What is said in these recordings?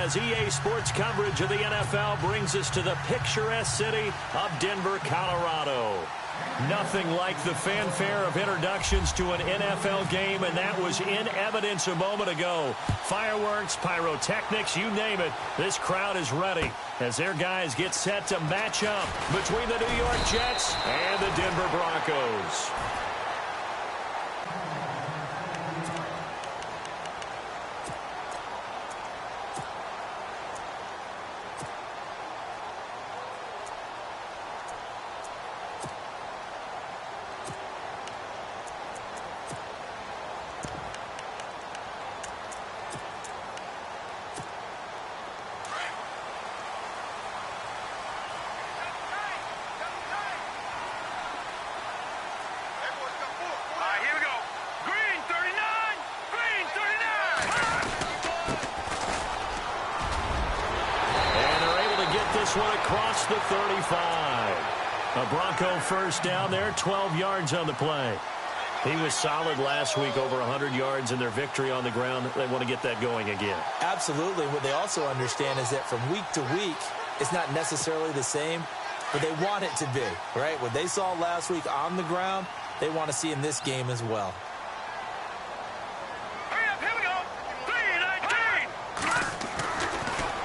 as EA Sports coverage of the NFL brings us to the picturesque city of Denver, Colorado. Nothing like the fanfare of introductions to an NFL game, and that was in evidence a moment ago. Fireworks, pyrotechnics, you name it, this crowd is ready as their guys get set to match up between the New York Jets and the Denver Broncos. One across the 35. A Bronco first down there, 12 yards on the play. He was solid last week, over 100 yards in their victory on the ground. They want to get that going again. Absolutely. What they also understand is that from week to week, it's not necessarily the same, but they want it to be, right? What they saw last week on the ground, they want to see in this game as well.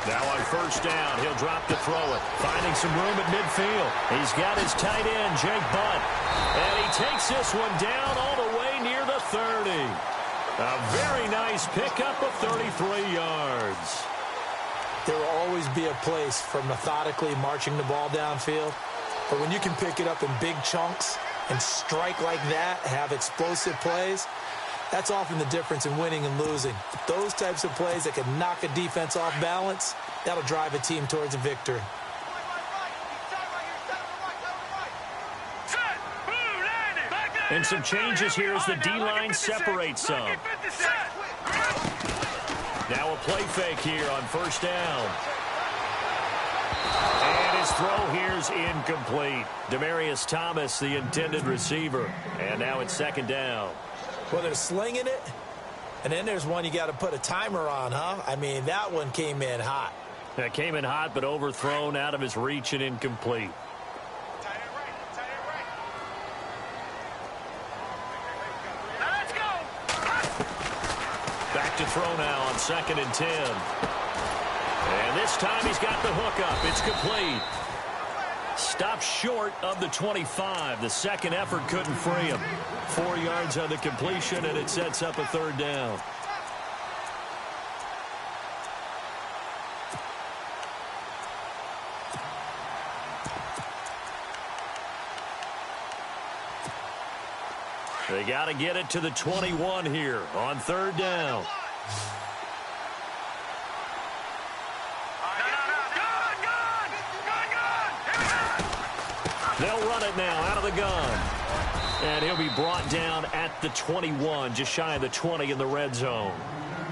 Now on first down, he'll drop to throw it. Finding some room at midfield. He's got his tight end, Jake Butt. And he takes this one down all the way near the 30. A very nice pickup of 33 yards. There will always be a place for methodically marching the ball downfield. But when you can pick it up in big chunks and strike like that, have explosive plays, that's often the difference in winning and losing. Those types of plays that can knock a defense off balance, that'll drive a team towards a victory. And some changes here as the D-line separates some. Now a play fake here on first down. And his throw here's incomplete. Demaryius Thomas, the intended receiver. And now it's second down. Well, they're slinging it, and then there's one you got to put a timer on, huh? I mean, that one came in hot. That came in hot, but overthrown, out of his reach, and incomplete. Let's go. Back to throw now on 2nd and 10. And this time he's got the hook up. It's complete. Stopped short of the 25. The second effort couldn't free him. 4 yards on the completion, and it sets up a third down. They got to get it to the 21 here on third down. They'll run it now out of the gun. And he'll be brought down at the 21, just shy of the 20 in the red zone.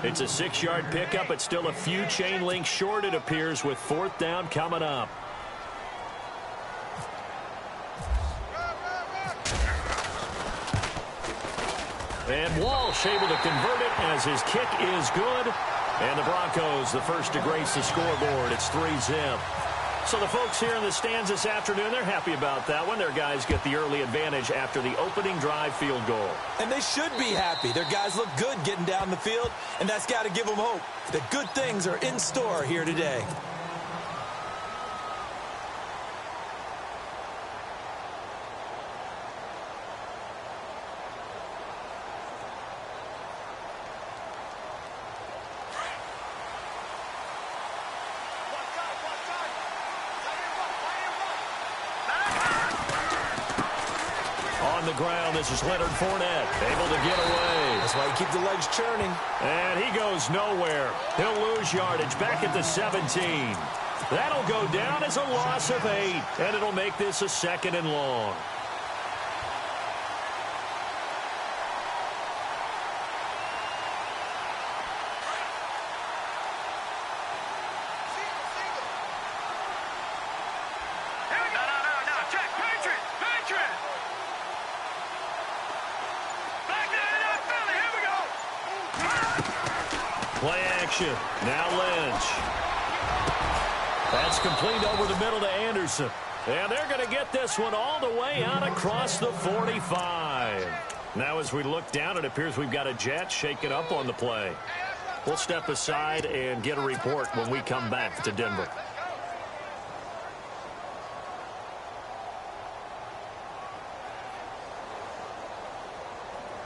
It's a 6-yard pickup, but still a few chain links short, it appears, with fourth down coming up. And Walsh able to convert it as his kick is good. And the Broncos, the first to grace the scoreboard. It's 3-zip. So the folks here in the stands this afternoon, they're happy about that one. Their guys get the early advantage after the opening drive field goal. And they should be happy. Their guys look good getting down the field, and that's got to give them hope that good things are in store here today. The ground. This is Leonard Fournette, able to get away. That's why you keep the legs churning. And he goes nowhere. He'll lose yardage back at the 17. That'll go down as a loss of 8, and it'll make this a 2nd and long. Play action. Now Lynch. It's complete over the middle to Anderson. And they're going to get this one all the way out across the 45. Now as we look down, it appears we've got a Jet shaking up on the play. We'll step aside and get a report when we come back to Denver.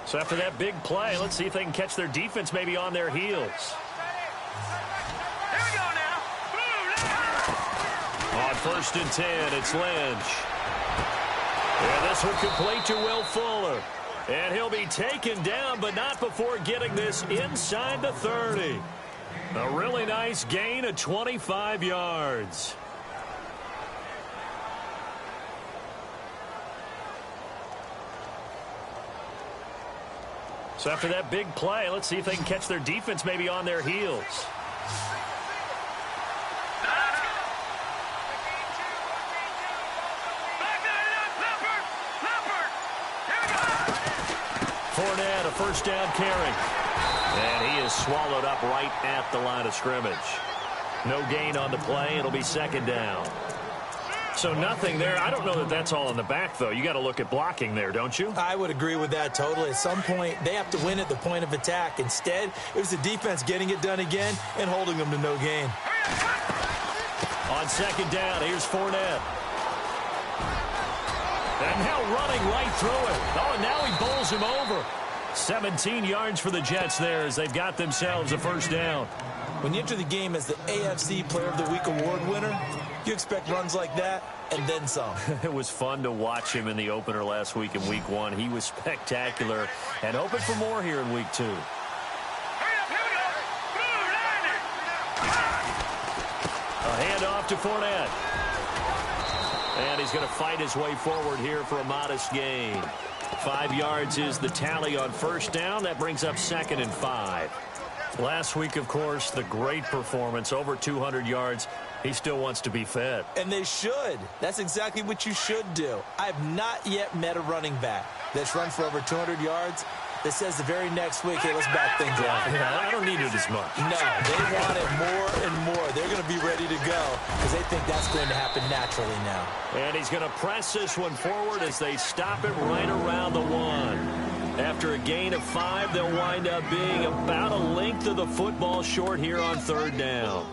So after that big play, let's see if they can catch their defense maybe on their heels. Here we go now. On 1st and 10, it's Lynch. And this will complete to Will Fuller. And he'll be taken down, but not before getting this inside the 30. A really nice gain of 25 yards. So after that big play, let's see if they can catch their defense maybe on their heels. Fournette, a first down carry. And he is swallowed up right at the line of scrimmage. No gain on the play. It'll be 2nd down. So nothing there. I don't know that that's all in the back, though. You got to look at blocking there, don't you? I would agree with that totally. At some point, they have to win at the point of attack. Instead, it was the defense getting it done again and holding them to no gain. On 2nd down, here's Fournette. And now running right through it. Oh, and now he bowls him over. 17 yards for the Jets there as they've got themselves a first down. When you enter the game as the AFC Player of the Week award winner, you expect runs like that and then some. It was fun to watch him in the opener last week in Week 1. He was spectacular and hoping for more here in Week 2. Hurry up, here we go. A handoff to Fournette. And he's going to fight his way forward here for a modest gain. 5 yards is the tally on first down. That brings up 2nd and 5. Last week, of course, the great performance, over 200 yards. He still wants to be fed. And they should. That's exactly what you should do. I have not yet met a running back that's run for over 200 yards that says the very next week, hey, let's back things up. Yeah, I don't need it as much. No, they want it more and more. They're going to be ready to go because they think that's going to happen naturally now. And he's going to press this one forward as they stop it right around the 1. After a gain of 5, they'll wind up being about a length of the football short here on 3rd down.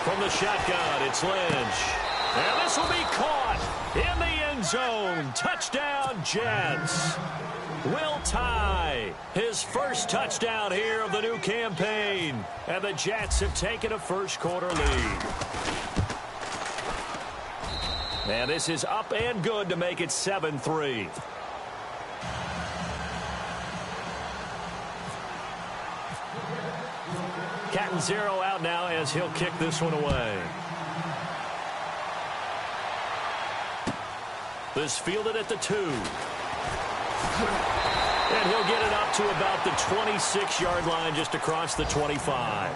From the shotgun, it's Lynch. And this will be caught in the end zone. Touchdown, Jets. Will Tye, his first touchdown here of the new campaign. And the Jets have taken a first-quarter lead. And this is up and good to make it 7-3. Cat and 0 out now as he'll kick this one away. This fielded at the 2. And he'll get it up to about the 26-yard line just across the 25.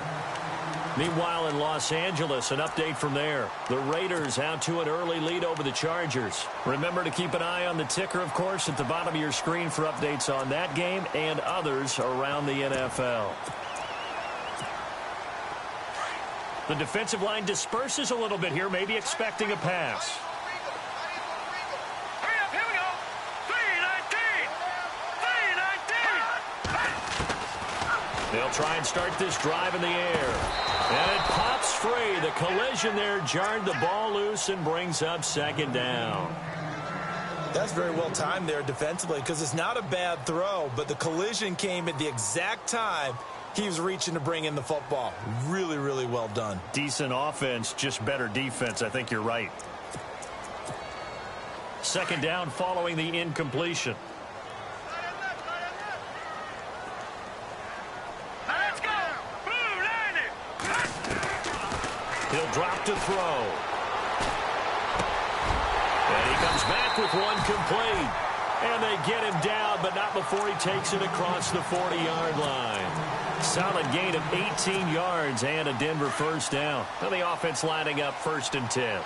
Meanwhile, in Los Angeles, an update from there. The Raiders out to an early lead over the Chargers. Remember to keep an eye on the ticker, of course, at the bottom of your screen for updates on that game and others around the NFL. The defensive line disperses a little bit here, maybe expecting a pass. Hurry up, here we go. 3-19. They'll try and start this drive in the air. And it pops free. The collision there jarred the ball loose and brings up 2nd down. That's very well timed there defensively because it's not a bad throw, but the collision came at the exact time he was reaching to bring in the football. Really, really well done. Decent offense, just better defense. I think you're right. 2nd down following the incompletion. Now let's go. Blue line it. He'll drop to throw. And he comes back with one complete. And they get him down, but not before he takes it across the 40-yard line. Solid gain of 18 yards and a Denver first down. Now the offense lining up 1st and 10.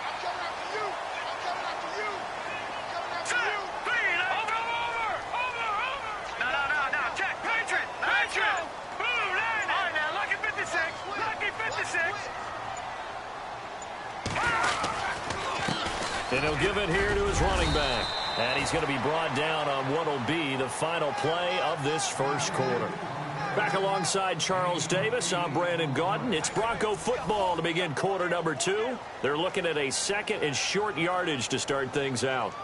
And he'll give it here to his running back. And he's going to be brought down on what will be the final play of this first quarter. Back alongside Charles Davis, I'm Brandon Gaudin. It's Bronco football to begin quarter number 2. They're looking at a 2nd and short yardage to start things out.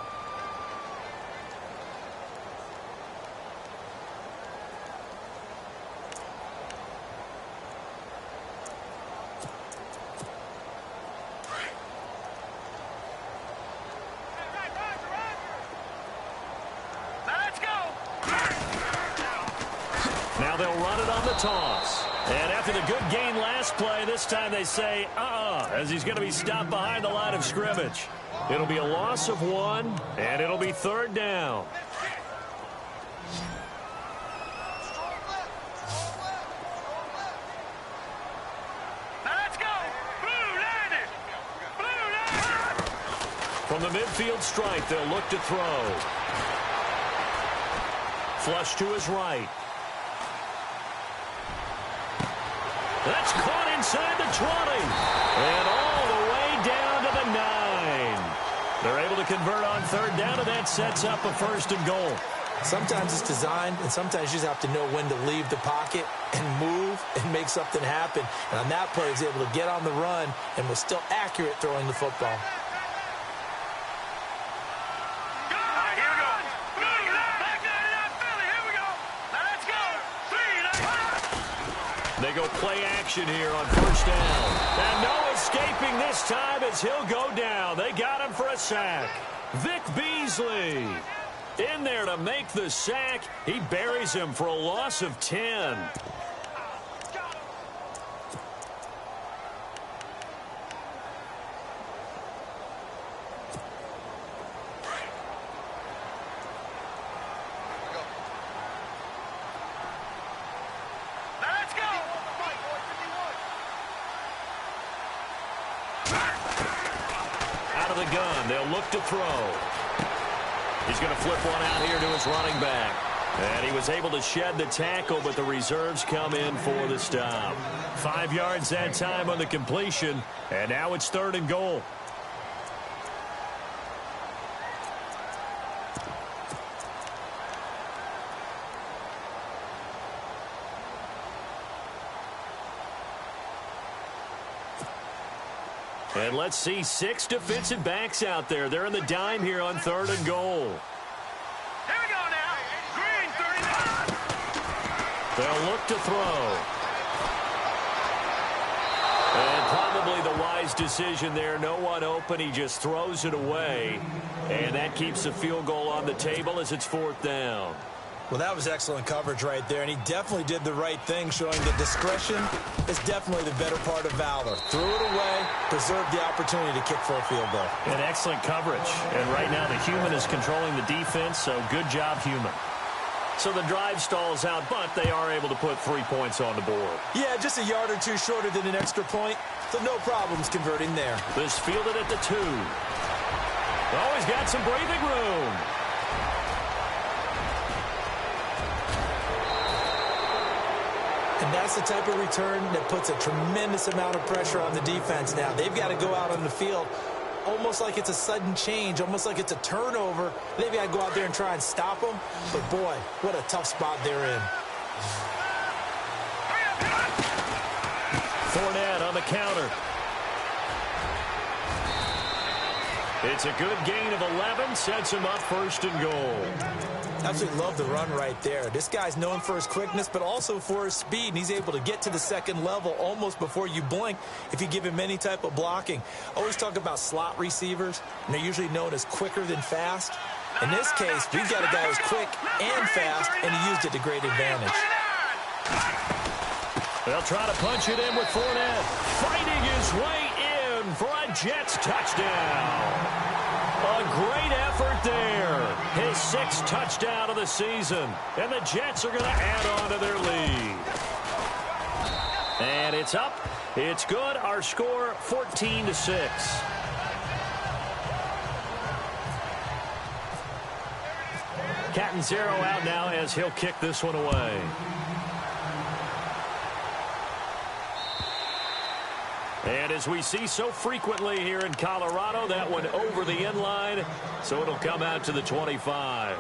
Now they'll run it on the toss. And after the good gain last play, this time they say, as he's going to be stopped behind the line of scrimmage. It'll be a loss of 1, and it'll be 3rd down. Let's go! Blue landed! Blue landed! From the midfield stripe, they'll look to throw. Flush to his right. That's caught inside the 20. And all the way down to the 9. They're able to convert on 3rd down, and that sets up a 1st and goal. Sometimes it's designed, and sometimes you just have to know when to leave the pocket and move and make something happen. And on that play, he was able to get on the run and was still accurate throwing the football. They go play action here on 1st down. And no escaping this time as he'll go down. They got him for a sack. Vic Beasley in there to make the sack. He buries him for a loss of 10. Out of the gun, they'll look to throw. He's going to flip one out here to his running back. And he was able to shed the tackle, but the reserves come in for the stop. 5 yards that time on the completion, and now it's 3rd and goal. And let's see 6 defensive backs out there. They're in the dime here on 3rd and goal. Here we go now. Green 39. They'll look to throw. And probably the wise decision there. No one open. He just throws it away. And that keeps the field goal on the table as it's 4th down. Well, that was excellent coverage right there, and he definitely did the right thing, showing that discretion is definitely the better part of valor. Threw it away, preserved the opportunity to kick for a field goal. And excellent coverage. And right now the human is controlling the defense, so good job, human. So the drive stalls out, but they are able to put 3 points on the board. Yeah, just a yard or two shorter than an extra point, so no problems converting there. This fielded at the 2. Always got some breathing room. And that's the type of return that puts a tremendous amount of pressure on the defense now. They've got to go out on the field almost like it's a sudden change, almost like it's a turnover. They've got to go out there and try and stop them. But, boy, what a tough spot they're in. Fournette on the counter. It's a good gain of 11, sets him up 1st and goal. Absolutely love the run right there. This guy's known for his quickness, but also for his speed, and he's able to get to the 2nd level almost before you blink if you give him any type of blocking. Always talk about slot receivers, and they're usually known as quicker than fast. In this case, we've got a guy who's quick and fast, and he used it to great advantage. They'll try to punch it in with Fournette, fighting his way in for a Jets touchdown. A great effort there. His 6th touchdown of the season. And the Jets are going to add on to their lead. And it's up. It's good. Our score, 14-6. Catanzaro out now as he'll kick this one away. And as we see so frequently here in Colorado, that one over the end line, so it'll come out to the 25.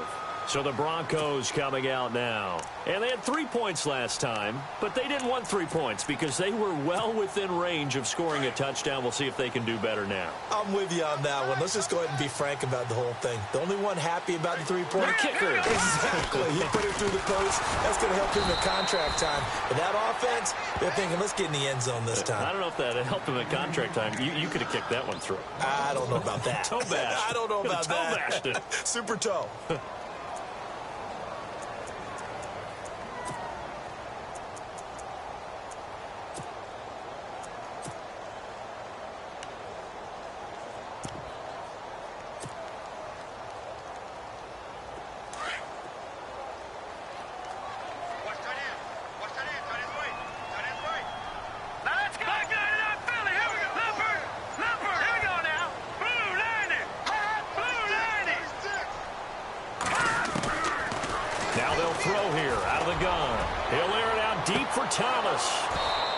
So the Broncos coming out now. And they had 3 points last time, but they didn't want 3 points because they were well within range of scoring a touchdown. We'll see if they can do better now. I'm with you on that one. Let's just go ahead and be frank about the whole thing. The only one happy about the three-point kicker. Exactly. He put it through the post. That's going to help him in contract time. But that offense, they're thinking, let's get in the end zone this time. I don't know if that helped him in contract time. You could have kicked that one through. I don't know about that. Toe bash. I don't know about that. Toe bashed it. Super toe.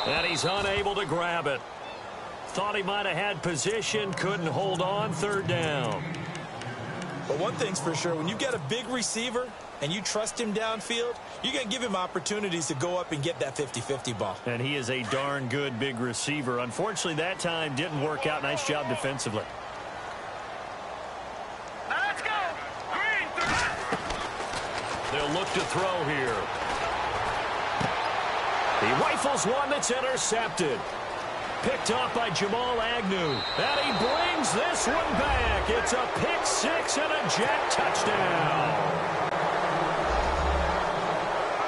And he's unable to grab it. Thought he might have had position, couldn't hold on, third down. But one thing's for sure, when you've got a big receiver and you trust him downfield, you're going to give him opportunities to go up and get that 50-50 ball. And he is a darn good big receiver. Unfortunately, that time didn't work out. Nice job defensively. Now let's go. Green, 3. They'll look to throw here. He rifles one that's intercepted. Picked off by Jamal Agnew. And he brings this one back. It's a pick six and a jet touchdown.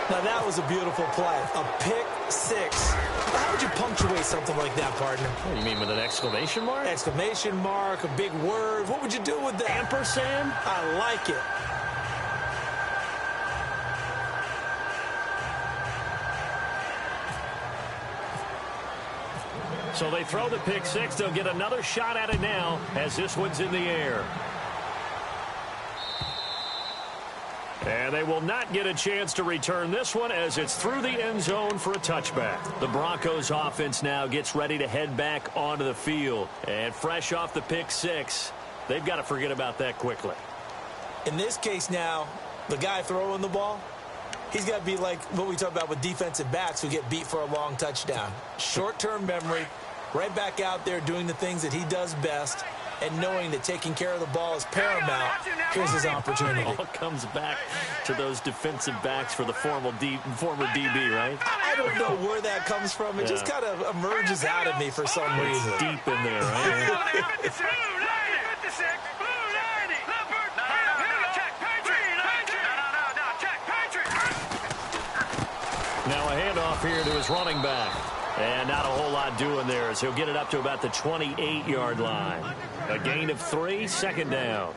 Now that was a beautiful play. A pick six. How would you punctuate something like that, partner? What do you mean, with an exclamation mark? Exclamation mark, a big word. What would you do with that? Ampersand? I like it. So they throw the pick six. They'll get another shot at it now as this one's in the air. And they will not get a chance to return this one as it's through the end zone for a touchback. The Broncos offense now gets ready to head back onto the field. And fresh off the pick six, they've got to forget about that quickly. In this case now, the guy throwing the ball, he's got to be like what we talk about with defensive backs who get beat for a long touchdown. Short-term memory, right back out there doing the things that he does best, and knowing that taking care of the ball is paramount. Here's his opportunity. It all comes back to those defensive backs for the former DB, right? I don't know where that comes from. It just kind of emerges out of me for some reason. It's deep in there, right? Now a handoff here to his running back. And not a whole lot doing there as he'll get it up to about the 28-yard line. A gain of 3, second down.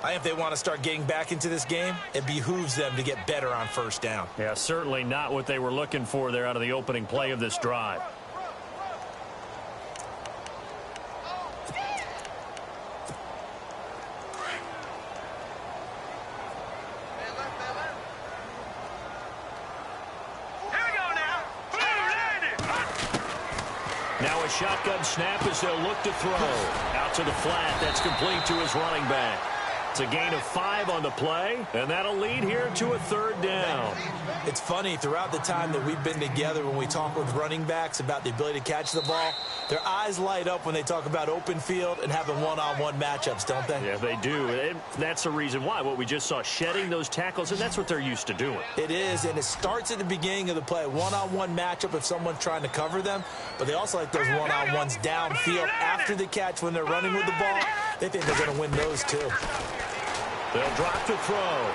I think if they want to start getting back into this game, it behooves them to get better on first down. Yeah, certainly not what they were looking for there out of the opening play of this drive. Now a shotgun snap as they'll look to throw. Out to the flat. That's complete to his running back. It's a gain of 5 on the play, and that'll lead here to a third down. It's funny, throughout the time that we've been together, when we talk with running backs about the ability to catch the ball, their eyes light up when they talk about open field and having one-on-one matchups, don't they? Yeah, they do. And that's the reason why. What we just saw, shedding those tackles, and that's what they're used to doing. It is, and it starts at the beginning of the play. One-on-one matchup if someone's trying to cover them, but they also like those one-on-ones downfield after the catch when they're running with the ball. They think they're going to win those, too. They'll drop to throw.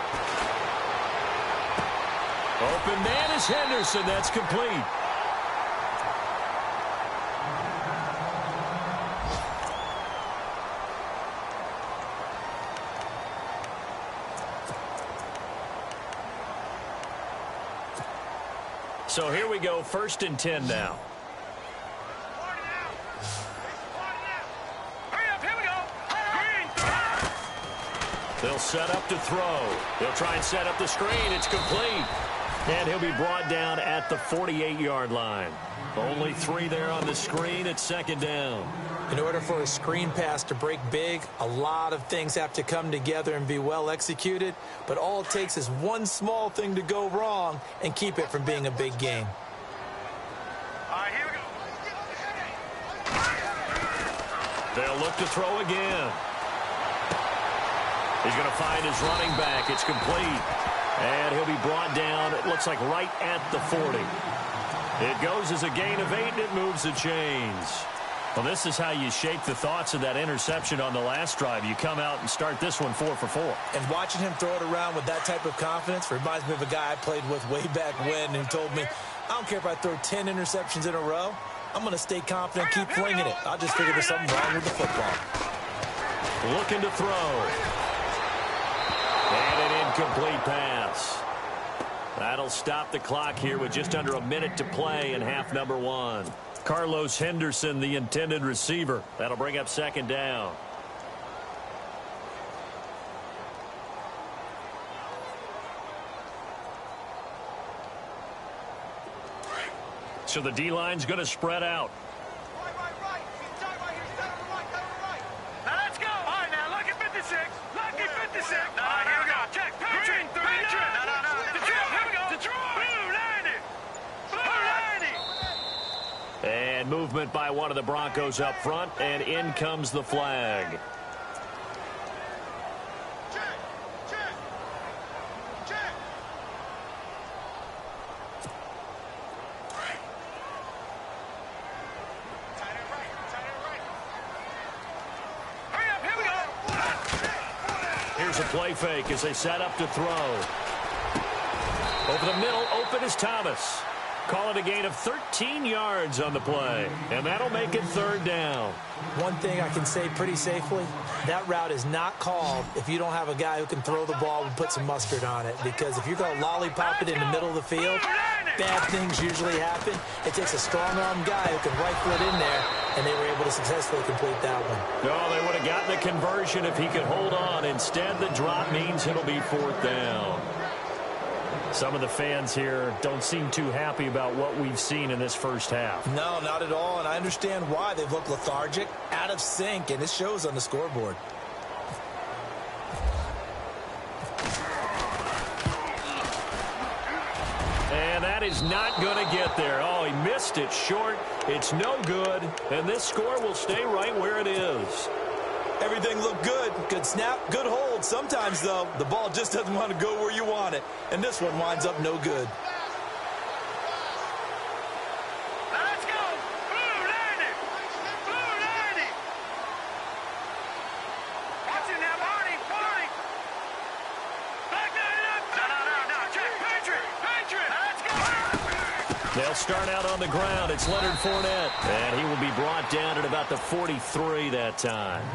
Open man is Henderson. That's complete. So here we go, 1st and 10 now. They'll set up to throw. They'll try and set up the screen. It's complete. And he'll be brought down at the 48-yard line. Only 3 there on the screen. It's 2nd down. In order for a screen pass to break big, a lot of things have to come together and be well executed. But all it takes is one small thing to go wrong and keep it from being a big game. All right, here we go. They'll look to throw again. He's going to find his running back. It's complete. And he'll be brought down, it looks like, right at the 40. It goes as a gain of 8, and it moves the chains. Well, this is how you shape the thoughts of that interception on the last drive. You come out and start this one 4 for 4. And watching him throw it around with that type of confidence reminds me of a guy I played with way back when who told me, I don't care if I throw 10 interceptions in a row. I'm going to stay confident, keep flinging it. I just figured there's something wrong with the football. Looking to throw. And an incomplete pass. That'll stop the clock here with just under a minute to play in half number 1. Carlos Henderson, the intended receiver. That'll bring up 2nd down. So the D-line's going to spread out. Now let's go. All right, now look at 56. Look at 56. All right, here we go. Check. Green 30. No. Detroit. Here we go. Detroit. Blue 90. And movement by one of the Broncos up front, and in comes the flag. Here's a play fake as they set up to throw. Over the middle, open is Thomas. Call it a gain of 13 yards on the play. And that'll make it 3rd down. One thing I can say pretty safely, that route is not called if you don't have a guy who can throw the ball and put some mustard on it. Because if you're going to lollipop it in the middle of the field, bad things usually happen. It takes a strong-arm guy who can rifle it in there, and they were able to successfully complete that one. No, they would have gotten the conversion if he could hold on. Instead, the drop means it'll be 4th down. Some of the fans here don't seem too happy about what we've seen in this first half. No, not at all, and I understand why. They've looked lethargic, out of sync, and it shows on the scoreboard. And that is not going to get there. Oh, he missed it short. It's no good, and this score will stay right where it is. Everything looked good. Good snap, good hold. Sometimes, though, the ball just doesn't want to go where you want it. And this one winds up no good. Let's go. Blue 90. Blue 90. Watch it now, Barney. Back 99. No. Check. Patriot. Let's go. They'll start out on the ground. It's Leonard Fournette. And he will be brought down at about the 43 that time.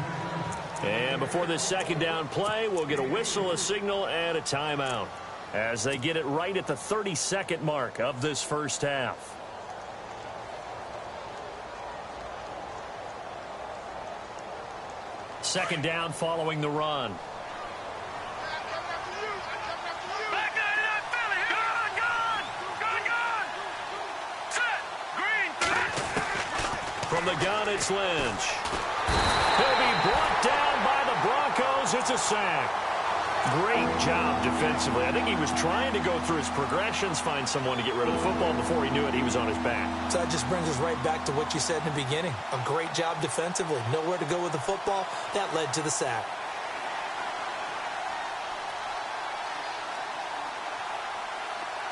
And before this 2nd down play, we'll get a whistle, a signal, and a timeout as they get it right at the 32nd mark of this first half. Second down following the run. Back 99, Philly. Gun. Set. Green 30. From the gun, it's Lynch. He'll be brought down by the Broncos. It's a sack. Great job defensively. I think he was trying to go through his progressions, find someone to get rid of the football. Before he knew it, he was on his back. So that just brings us right back to what you said in the beginning. A great job defensively. Nowhere to go with the football. That led to the sack.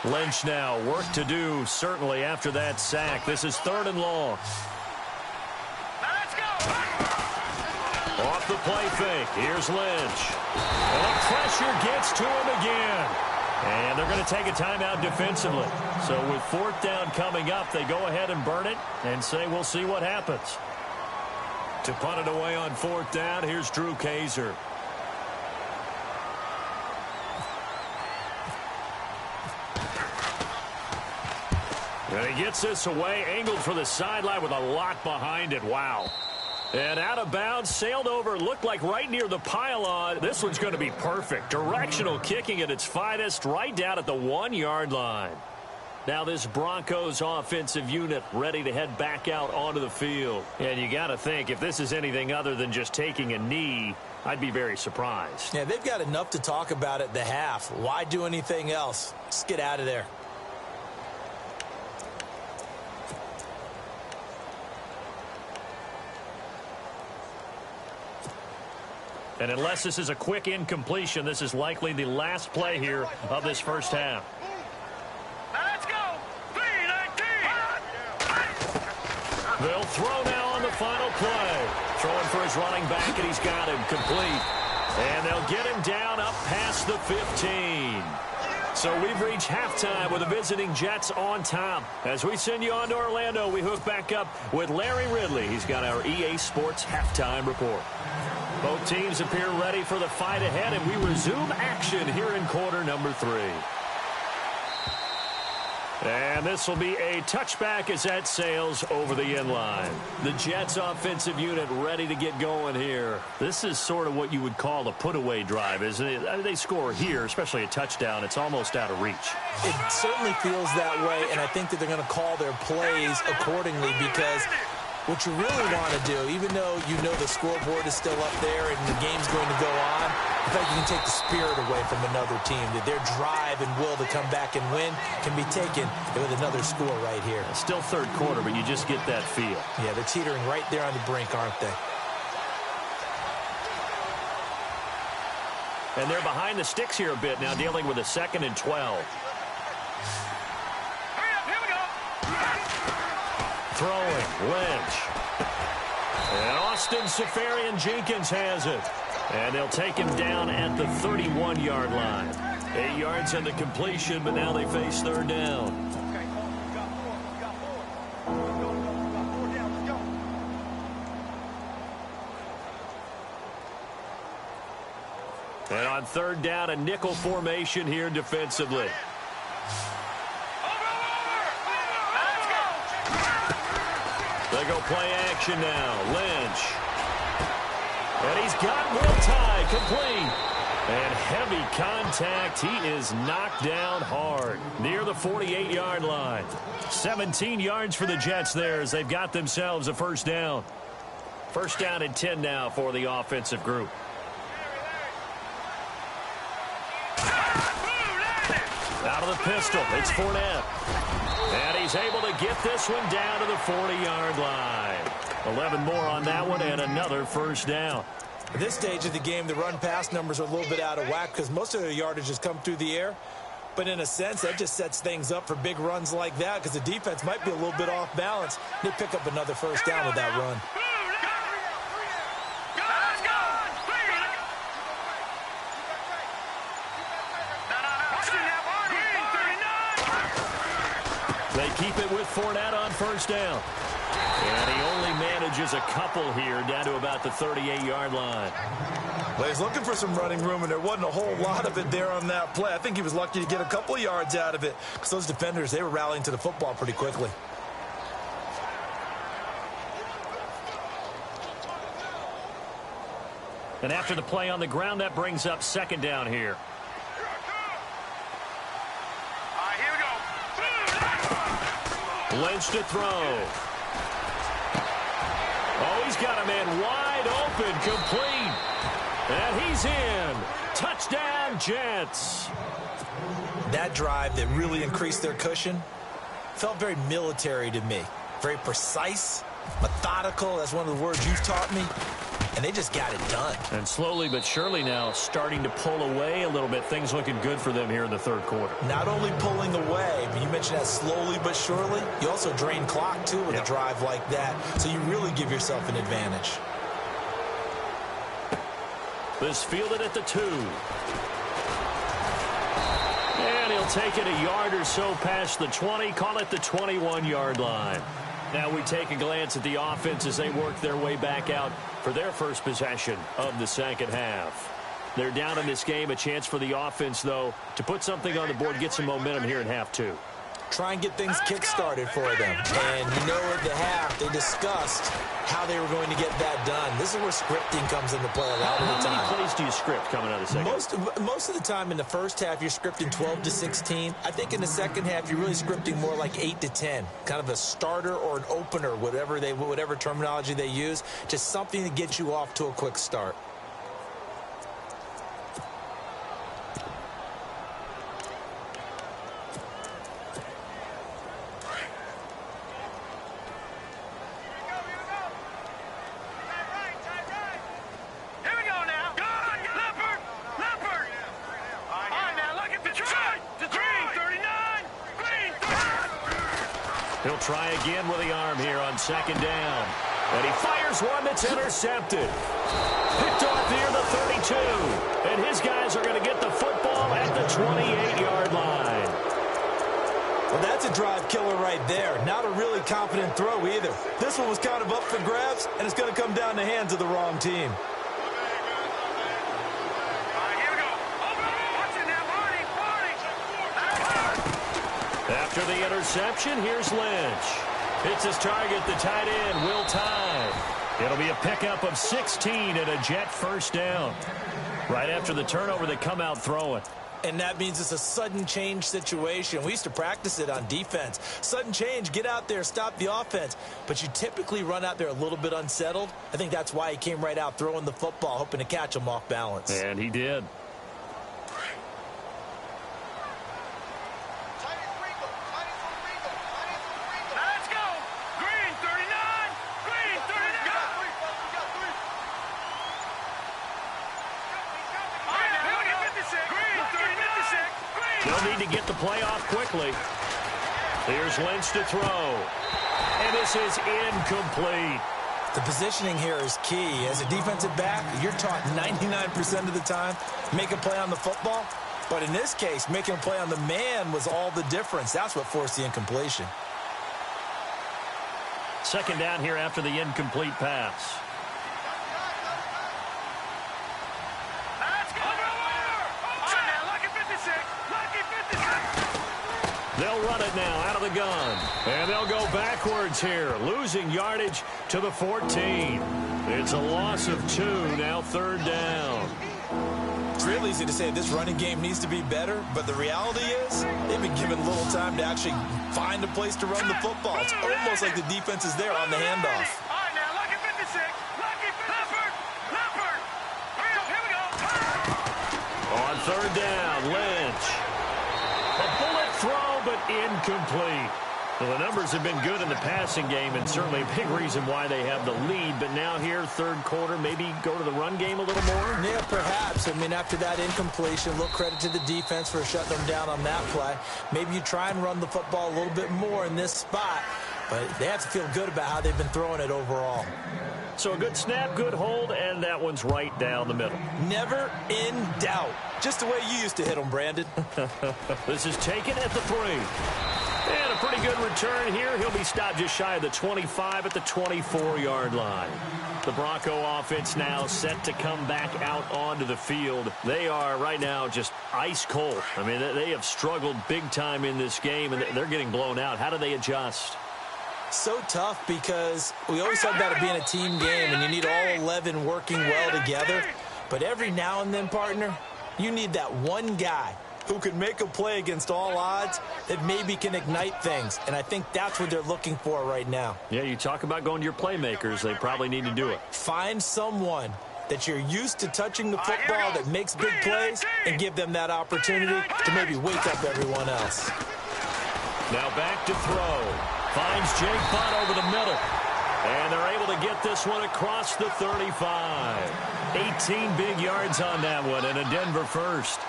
Lynch now, work to do, certainly, after that sack. This is 3rd and long. Off the play fake. Here's Lynch. And the pressure gets to him again. And they're going to take a timeout defensively. So with 4th down coming up, they go ahead and burn it and say we'll see what happens. To punt it away on 4th down, here's Drew Kaiser. And he gets this away, angled for the sideline with a lot behind it. Wow. And out of bounds, sailed over, looked like right near the pylon. This one's going to be perfect. Directional kicking at its finest, right down at the 1-yard line. Now this Broncos offensive unit ready to head back out onto the field. And you got to think, if this is anything other than just taking a knee, I'd be very surprised. Yeah, they've got enough to talk about at the half. Why do anything else? Just get out of there. And unless this is a quick incompletion, this is likely the last play here of this first half. Let's go. 3-19. They'll throw now on the final play. Throwing for his running back, and he's got him complete. And they'll get him down up past the 15. So we've reached halftime with the visiting Jets on top. As we send you on to Orlando, we hook back up with Larry Ridley. He's got our EA Sports halftime report. Both teams appear ready for the fight ahead, and we resume action here in quarter number 3. And this will be a touchback as that sails over the end line. The Jets offensive unit ready to get going here. This is sort of what you would call a put-away drive, isn't it? They score here, especially a touchdown. It's almost out of reach. It certainly feels that way, and I think that they're going to call their plays accordingly, because what you really want to do, even though you know the scoreboard is still up there and the game's going to go on, I think you can take the spirit away from another team. That their drive and will to come back and win can be taken with another score right here. Still third quarter, but you just get that feel. Yeah, they're teetering right there on the brink, aren't they? And they're behind the sticks here a bit now, dealing with a 2nd and 12. Throwing, Lynch. And Austin Seferian-Jenkins has it. And they'll take him down at the 31-yard line. 8 yards on the completion, but now they face third down. And on third down, a nickel formation here defensively. They go play action now. Lynch. And he's got Will Tye complete. And heavy contact. He is knocked down hard near the 48-yard line. 17 yards for the Jets there as they've got themselves a first down. First down and 10 now for the offensive group. Out of the pistol, it's Fournette. And he's able to get this one down to the 40-yard line. 11 more on that one and another first down. At this stage of the game, the run-pass numbers are a little bit out of whack because most of their yardage has come through the air. But in a sense, that just sets things up for big runs like that because the defense might be a little bit off balance. They pick up another first down with that run. They keep it with Fournette on first down. And he only manages a couple here down to about the 38-yard line. Well, he's looking for some running room, and there wasn't a whole lot of it there on that play. I think he was lucky to get a couple of yards out of it because those defenders, they were rallying to the football pretty quickly. And after the play on the ground, that brings up second down here. Lynch to throw. Oh, he's got a man wide open, complete. And he's in. Touchdown, Jets. That drive that really increased their cushion felt very military to me. Very precise, methodical. That's one of the words you've taught me. And they just got it done. And slowly but surely now starting to pull away a little bit. Things looking good for them here in the third quarter. Not only pulling away, but you mentioned that slowly but surely. You also drain clock, too, with a drive like that. So you really give yourself an advantage. This fielded at the 2. And he'll take it a yard or so past the 20. Call it the 21-yard line. Now we take a glance at the offense as they work their way back out for their first possession of the second half. They're down in this game. A chance for the offense, though, to put something on the board, get some momentum here in half 2. try and get things kick-started for them. And you know at the half, they discussed how they were going to get that done. This is where scripting comes into play a lot of the time. How many plays do you script coming out of the second? Most of the time in the first half, you're scripting 12 to 16. I think in the second half, you're really scripting more like 8 to 10. Kind of a starter or an opener, whatever terminology they use. Just something to get you off to a quick start. He'll try again with the arm here on second down. And he fires one that's intercepted. Picked off near the 32. And his guys are going to get the football at the 28-yard line. Well, that's a drive killer right there. Not a really confident throw either. This one was kind of up for grabs, and it's going to come down the hands of the wrong team. After the interception, here's Lynch. Hits his target, the tight end, Will Tye. It'll be a pickup of 16 and a Jet first down. Right after the turnover, they come out throwing. And that means it's a sudden change situation. We used to practice it on defense. Sudden change, get out there, stop the offense. But you typically run out there a little bit unsettled. I think that's why he came right out throwing the football, hoping to catch him off balance. And he did. They'll need to get the play off quickly. Here's Lynch to throw. And this is incomplete. The positioning here is key. As a defensive back, you're taught 99% of the time, make a play on the football. But in this case, making a play on the man was all the difference. That's what forced the incompletion. Second down here after the incomplete pass. They'll run it now out of the gun. And they'll go backwards here, losing yardage to the 14. It's a loss of 2, now third down. It's real easy to say this running game needs to be better, but the reality is they've been given little time to actually find a place to run the football. It's almost like the defense is there on the handoff. On third down, Lynch. A bullet throw, but incomplete. Well, the numbers have been good in the passing game, and certainly a big reason why they have the lead. But now here, third quarter, maybe go to the run game a little more? Yeah, perhaps. I mean, after that incompletion, a little credit to the defense for shutting them down on that play. Maybe you try and run the football a little bit more in this spot. But they have to feel good about how they've been throwing it overall. So a good snap, good hold, and that one's right down the middle. Never in doubt. Just the way you used to hit them, Brandon. This is taken at the 3. And a pretty good return here. He'll be stopped just shy of the 25 at the 24-yard line. The Bronco offense now set to come back out onto the field. They are right now just ice cold. I mean, they have struggled big time in this game, and they're getting blown out. How do they adjust? So tough because we always talk about it being a team game, and you need all 11 working well together. But every now and then, partner, you need that one guy who can make a play against all odds that maybe can ignite things. And I think that's what they're looking for right now. Yeah, you talk about going to your playmakers. They probably need to do it. Find someone that you're used to touching the football that makes big plays and give them that opportunity to maybe wake up everyone else. Now back to throw. Finds Jake Butt over the middle. And they're able to get this one across the 35. 18 big yards on that one and a Denver first.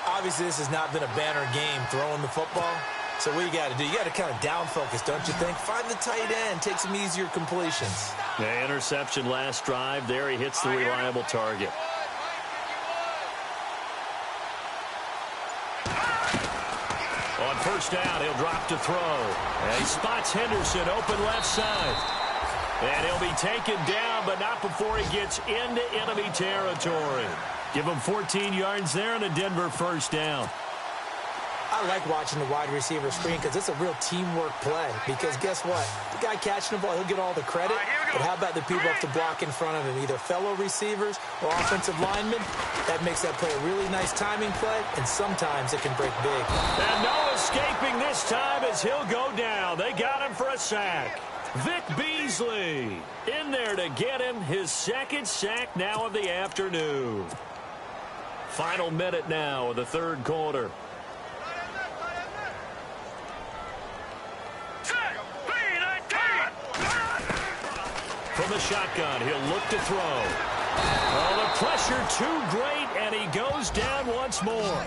Obviously, this has not been a banner game throwing the football. So what you got to do, you got to kind of down focus, don't you think? Find the tight end, take some easier completions. The interception last drive. There he hits the reliable target. On first down, he'll drop to throw. And he spots Henderson open left side. And he'll be taken down, but not before he gets into enemy territory. Give him 14 yards there and a Denver first down. I like watching the wide receiver screen because it's a real teamwork play. Because guess what? The guy catching the ball, he'll get all the credit. But how about the people who have to block in front of him, either fellow receivers or offensive linemen? That makes that play a really nice timing play, and sometimes it can break big. And no escaping this time as he'll go down. They got him for a sack. Vic Beasley in there to get him his second sack now of the afternoon. Final minute now of the third quarter. From the shotgun, he'll look to throw. Oh, the pressure too great, and he goes down once more.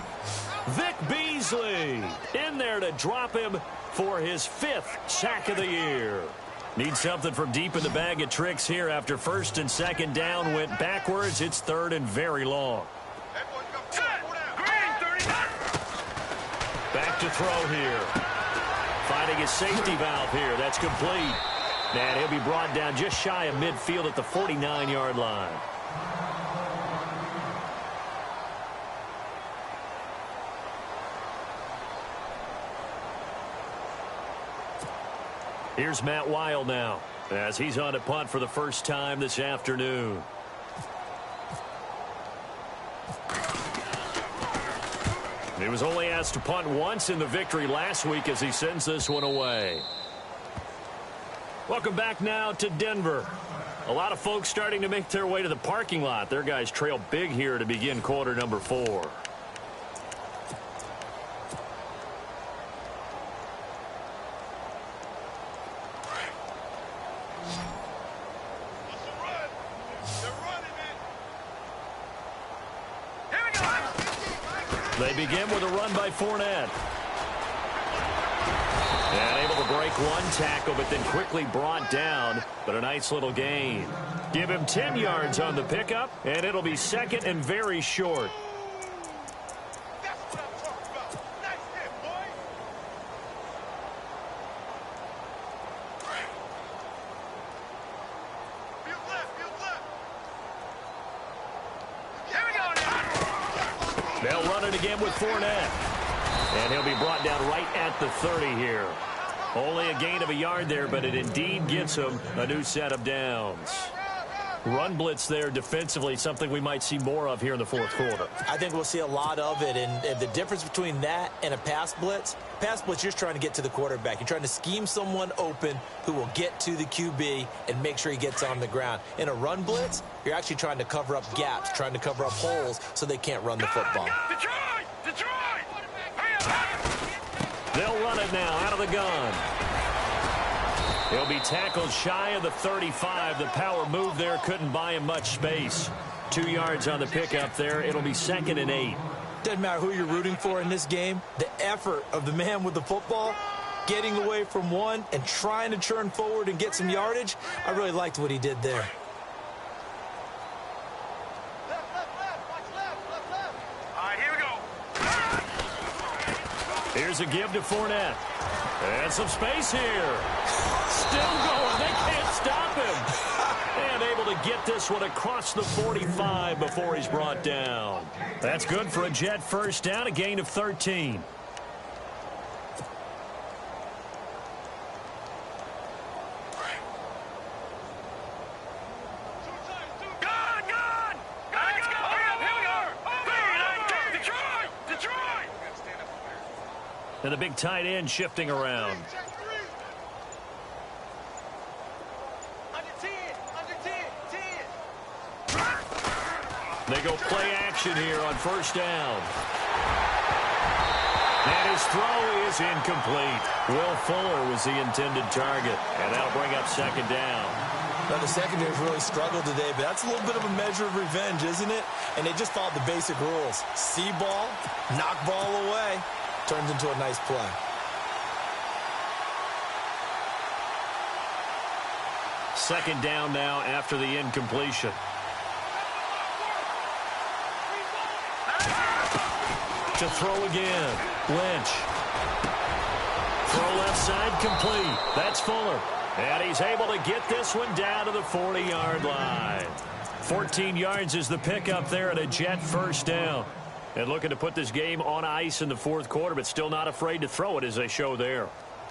Vic Beasley in there to drop him for his 5th sack of the year. Needs something from deep in the bag of tricks here after first and second down went backwards. It's third and very long. Back to throw here. Finding his safety valve here. That's complete. And he'll be brought down just shy of midfield at the 49-yard line. Here's Matt Weil now as he's on to punt for the first time this afternoon. He was only asked to punt once in the victory last week as he sends this one away. Welcome back now to Denver. A lot of folks starting to make their way to the parking lot. Their guys trail big here to begin quarter number 4. They begin with a run by Fournette. And able to break one tackle, but then quickly brought down. But a nice little gain. Give him 10 yards on the pickup, and it'll be second and very short. They'll run it again with Fournette. And he'll be brought down right at the 30 here. Only a gain of a yard there, but it indeed gets him a new set of downs. Run blitz there defensively, something we might see more of here in the fourth quarter. I think we'll see a lot of it, and the difference between that and a pass blitz, you're just trying to get to the quarterback. You're trying to scheme someone open who will get to the QB and make sure he gets on the ground. In a run blitz, you're actually trying to cover up gaps, trying to cover up holes so they can't run the football. They'll run it now out of the gun. He'll be tackled shy of the 35. The power move there couldn't buy him much space. 2 yards on the pickup there. It'll be second and 8. Doesn't matter who you're rooting for in this game. The effort of the man with the football, getting away from one and trying to turn forward and get some yardage, I really liked what he did there. Here's a give to Fournette. And some space here. Still going. They can't stop him. And able to get this one across the 45 before he's brought down. That's good for a Jet first down, a gain of 13. And the big tight end shifting around. They go play action here on first down. And his throw is incomplete. Will Fuller was the intended target. And that'll bring up second down. Well, the secondary's really struggled today, but that's a little bit of a measure of revenge, isn't it? And they just followed the basic rules. See ball, knock ball away. Turns into a nice play. Second down now after the incompletion. To throw again. Lynch. Throw left side complete. That's Fuller. And he's able to get this one down to the 40-yard line. 14 yards is the pickup there at a Jet first down. And looking to put this game on ice in the fourth quarter, but still not afraid to throw it as they show there.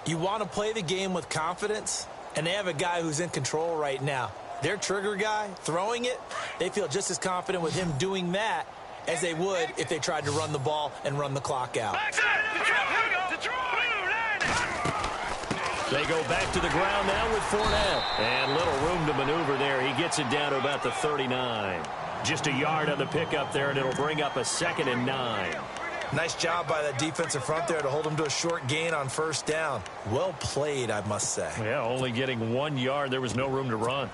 You want to play the game with confidence, and they have a guy who's in control right now. Their trigger guy, throwing it, they feel just as confident with him doing that as they would if they tried to run the ball and run the clock out. They go back to the ground now with Fournette. And little room to maneuver there. He gets it down to about the 39. Just a yard on the pickup there, and it'll bring up a 2nd and 9. Nice job by that defensive front there to hold him to a short gain on first down. Well played, I must say. Yeah, only getting 1 yard. There was no room to run.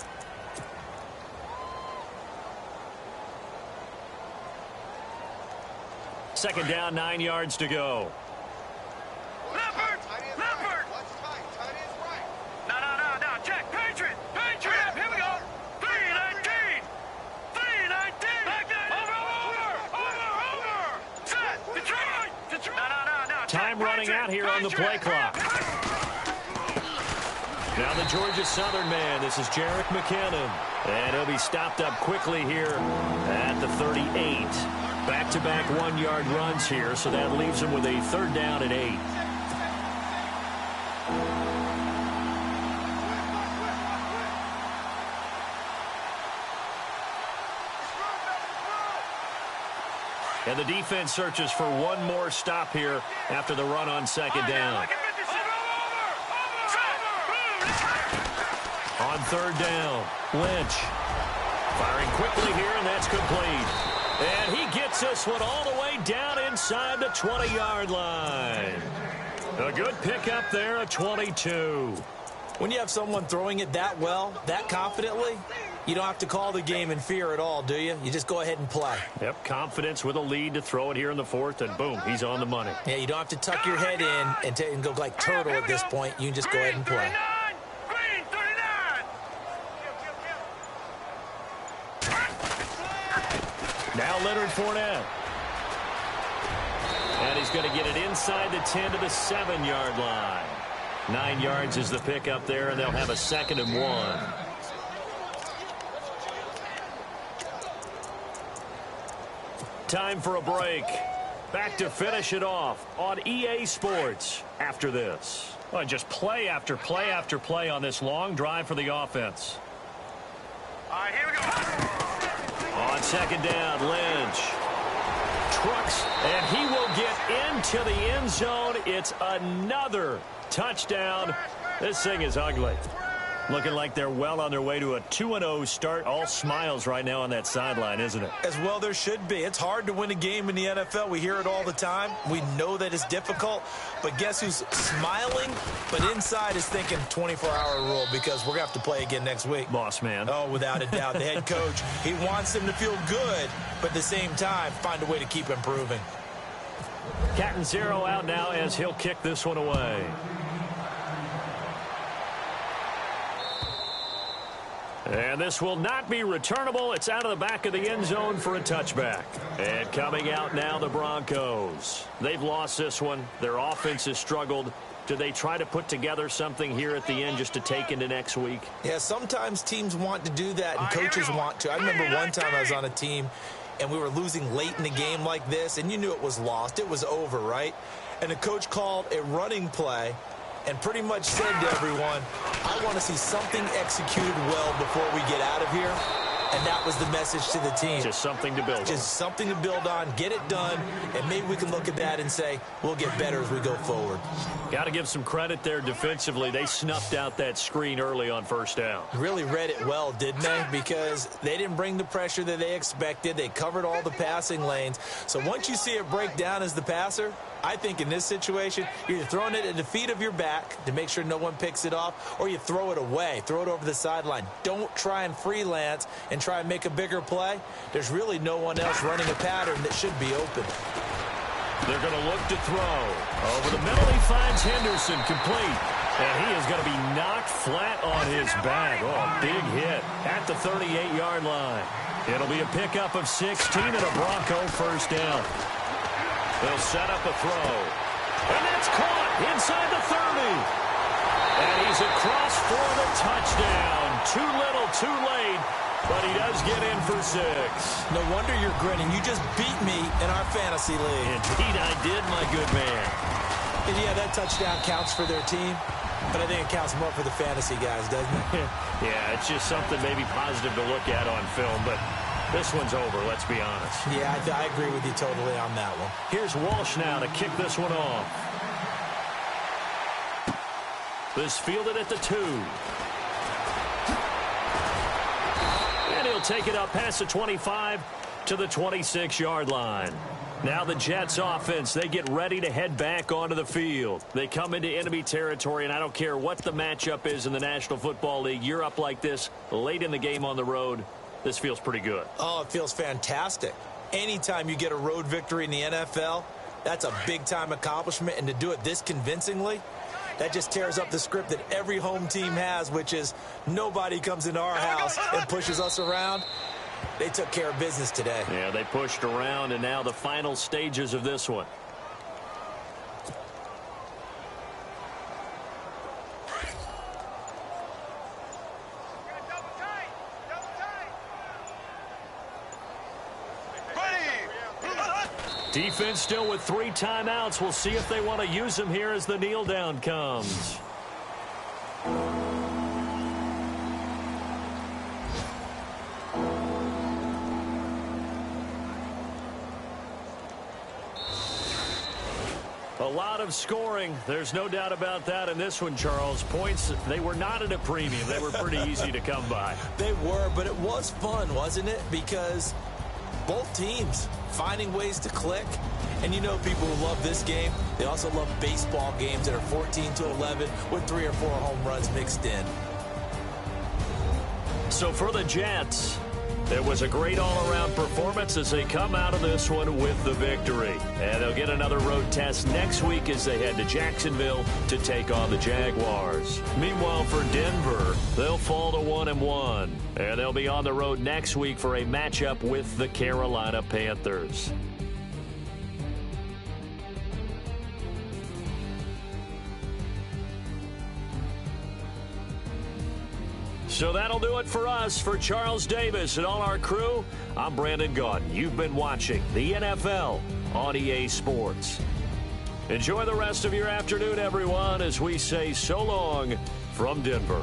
Second down, 9 yards to go. Leopard! Leopard! No, check! Patriot! Here we go! 319! 319! Back there! Over! Set! Detroit! No. Time running out here on the play clock. Now the Georgia Southern man. This is Jerick McKinnon. And he'll be stopped up quickly here at the 38. Back-to-back 1-yard runs here, so that leaves him with a 3rd down and 8. And the defense searches for one more stop here after the run on 2nd down. On 3rd down, Lynch firing quickly here, and that's complete. And he gets this one all the way down inside the 20-yard line. A good pickup there, a 22. When you have someone throwing it that well, that confidently, you don't have to call the game in fear at all, do you? You just go ahead and play. Yep, confidence with a lead to throw it here in the 4th, and boom, he's on the money. Yeah, you don't have to tuck your head in and go like turtle at this point. You can just go ahead and play. Green 39! Now Leonard Fournette. And he's going to get it inside the 10 to the 7-yard line. 9 yards is the pickup there, and they'll have a 2nd and 1. Time for a break. Back to finish it off on EA Sports after this. Well, just play after play after play on this long drive for the offense. All right, here we go. On 2nd down, Lynch trucks, and he will get into the end zone. It's another touchdown. This thing is ugly. Looking like they're well on their way to a 2-0 start. All smiles right now on that sideline, isn't it? As well there should be. It's hard to win a game in the NFL. We hear it all the time. We know that it's difficult. But guess who's smiling? But inside is thinking 24-hour rule because we're going to have to play again next week. Boss man. Oh, without a doubt. The head coach, he wants them to feel good, but at the same time, find a way to keep improving. Catanzaro out now as he'll kick this one away. And this will not be returnable. It's out of the back of the end zone for a touchback. And coming out now, the Broncos. They've lost this one. Their offense has struggled. Do they try to put together something here at the end just to take into next week? Yeah, sometimes teams want to do that and coaches want to. I remember one time I was on a team and we were losing late in the game like this, and you knew it was lost. It was over, right? And the coach called a running play and pretty much said to everyone, I want to see something executed well before we get out of here. And that was the message to the team. Just something to build on. Just something to build on, get it done, and maybe we can look at that and say, we'll get better as we go forward. Got to give some credit there defensively. They snuffed out that screen early on 1st down. Really read it well, didn't they? Because they didn't bring the pressure that they expected. They covered all the passing lanes. So once you see it break down as the passer, I think in this situation, you're either throwing it at the feet of your back to make sure no one picks it off, or you throw it away, throw it over the sideline. Don't try and freelance and try and make a bigger play. There's really no one else running a pattern that should be open. They're going to look to throw. Over the middle, he finds Henderson complete. And he is going to be knocked flat on his back. Oh, big hit at the 38-yard line. It'll be a pickup of 16 and a Bronco 1st down. They'll set up a throw. And that's caught inside the 30. And he's across for the touchdown. Too little, too late. But he does get in for 6. No wonder you're grinning. You just beat me in our fantasy league. Indeed, I did, my good man. And yeah, that touchdown counts for their team, but I think it counts more for the fantasy guys, doesn't it? Yeah, it's just something maybe positive to look at on film, but this one's over, let's be honest. Yeah, I agree with you totally on that one. Here's Walsh now to kick this one off. This fielded at the 2. And he'll take it up past the 25 to the 26-yard line. Now the Jets offense, they get ready to head back onto the field. They come into enemy territory, and I don't care what the matchup is in the National Football League. You're up like this late in the game on the road. This feels pretty good. Oh, it feels fantastic. Anytime you get a road victory in the NFL, that's a big-time accomplishment, and to do it this convincingly, that just tears up the script that every home team has, which is nobody comes into our house and pushes us around. They took care of business today. Yeah, they pushed around, and now the final stages of this one. Defense still with 3 timeouts. We'll see if they want to use them here as the kneel down comes. A lot of scoring. There's no doubt about that in this one, Charles. Points, they were not at a premium. They were pretty easy to come by. They were, but it was fun, wasn't it? Because both teams finding ways to click. And you know people who love this game, they also love baseball games that are 14-11 with 3 or 4 home runs mixed in. So for the Jets, it was a great all-around performance as they come out of this one with the victory. And they'll get another road test next week as they head to Jacksonville to take on the Jaguars. Meanwhile, for Denver, they'll fall to 1-1. And they'll be on the road next week for a matchup with the Carolina Panthers. So that'll do it for us. For Charles Davis and all our crew, I'm Brandon Gaudin. You've been watching the NFL on EA Sports. Enjoy the rest of your afternoon, everyone, as we say so long from Denver.